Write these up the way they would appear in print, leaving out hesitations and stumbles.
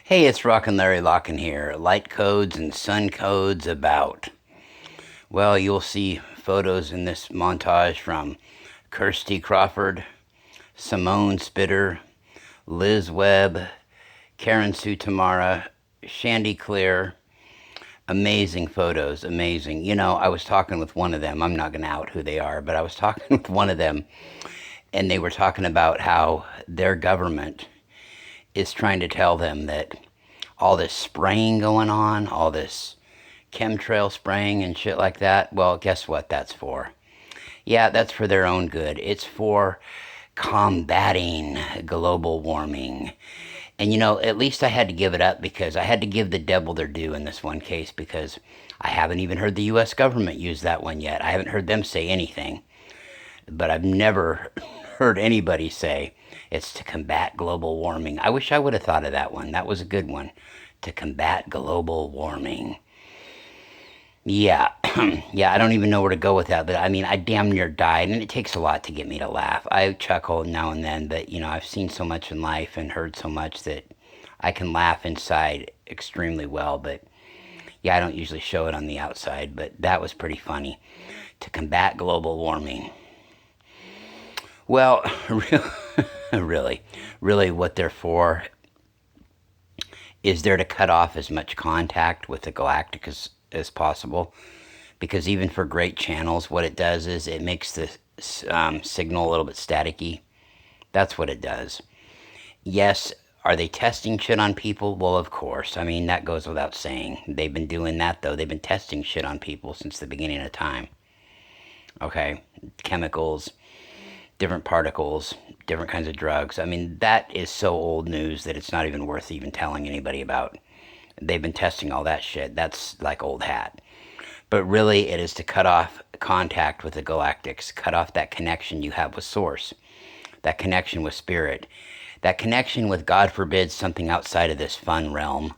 Hey, it's Rockin' Larry Lockin' here. Light codes and sun codes about. Well, you'll see photos in this montage from Kirsty Crawford, Simone Spitter, Liz Webb, Karen Sue Tamarra, Shandy Cleer. Amazing photos, amazing. You know, I was talking with one of them. I'm not going to out who they are, but I was talking with one of them, and they were talking about how their government is trying to tell them that all this spraying going on, all this chemtrail spraying and shit like that. Well, guess what that's for? Yeah, that's for their own good. It's for combating global warming. And you know, at least I had to give it up because I had to give the devil their due in this one case because I haven't even heard the US government use that one yet. I haven't heard them say anything. But I've never heard anybody say it's to combat global warming. I wish I would have thought of that one. That was a good one. To combat global warming. Yeah, yeah, I don't even know where to go with that, but I mean, I damn near died, and it takes a lot to get me to laugh. I chuckle now and then, but you know, I've seen so much in life and heard so much that I can laugh inside extremely well, but yeah, I don't usually show it on the outside, but that was pretty funny. To combat global warming. Well, really, really, what they're for is there to cut off as much contact with the galactic as possible. Because even for great channels, what it does is it makes the signal a little bit staticky. That's what it does. Yes, are they testing shit on people? Well, of course. I mean, that goes without saying. They've been doing that, though. They've been testing shit on people since the beginning of time. Okay? Chemicals, different particles, different kinds of drugs. I mean, that is so old news that it's not even worth even telling anybody about. They've been testing all that shit. That's like old hat. But really, it is to cut off contact with the galactics, cut off that connection you have with Source, that connection with Spirit, that connection with, God forbid, something outside of this fun realm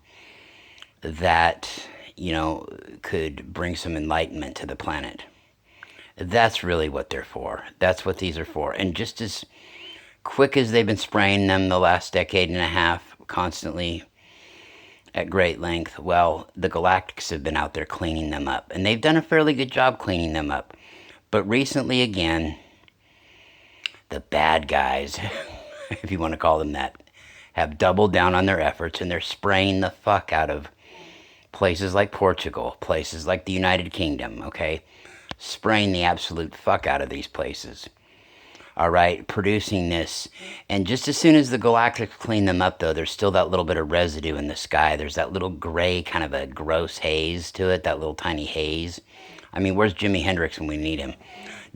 that, you know, could bring some enlightenment to the planet. That's really what they're for. That's what these are for. And just as quick as they've been spraying them the last decade and a half, constantly at great length, well, the Galactics have been out there cleaning them up. And they've done a fairly good job cleaning them up. But recently, again, the bad guys, if you want to call them that, have doubled down on their efforts and they're spraying the fuck out of places like Portugal, places like the United Kingdom, okay? Spraying the absolute fuck out of these places. All right, producing this. And just as soon as the Galactics clean them up, though, there's still that little bit of residue in the sky. There's that little gray, kind of a gross haze to it, that little tiny haze. I mean, where's Jimi Hendrix when we need him?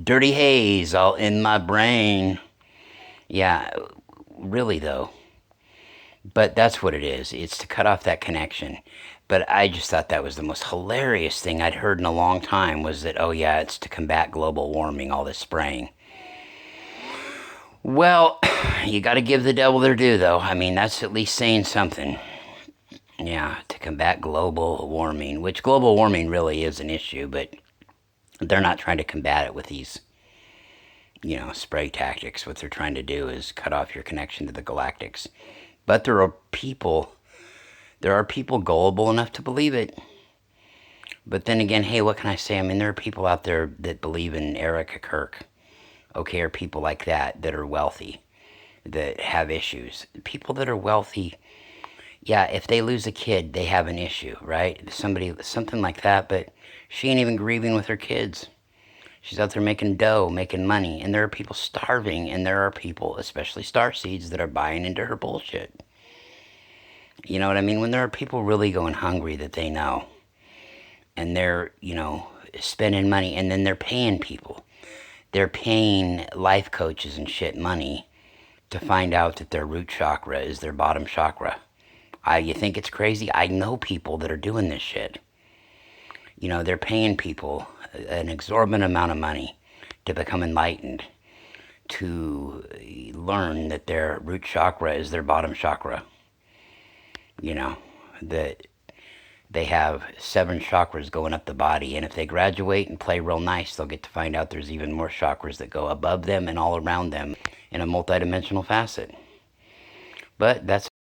Dirty haze all in my brain. Yeah, really, though. But that's what it is. It's to cut off that connection. But I just thought that was the most hilarious thing I'd heard in a long time was that, oh yeah, it's to combat global warming, all this spraying. Well, you got to give the devil their due, though. I mean, that's at least saying something. Yeah, to combat global warming, which global warming really is an issue, but they're not trying to combat it with these, you know, spray tactics. What they're trying to do is cut off your connection to the galactics. But there are people gullible enough to believe it. But then again, hey, what can I say? I mean, there are people out there that believe in Erica Kirk. Okay, or people like that are wealthy, that have issues. People that are wealthy, yeah, if they lose a kid, they have an issue, right? Something like that, but she ain't even grieving with her kids. She's out there making dough, making money, and there are people starving, and there are people, especially starseeds, that are buying into her bullshit. You know what I mean? When there are people really going hungry that they know, and they're, you know, spending money, and then they're paying people. They're paying life coaches and shit money to find out that their root chakra is their bottom chakra. You think it's crazy? I know people that are doing this shit. You know, they're paying people an exorbitant amount of money to become enlightened, to learn that their root chakra is their bottom chakra. You know, that they have 7 chakras going up the body, and if they graduate and play real nice, they'll get to find out there's even more chakras that go above them and all around them in a multidimensional facet. But that's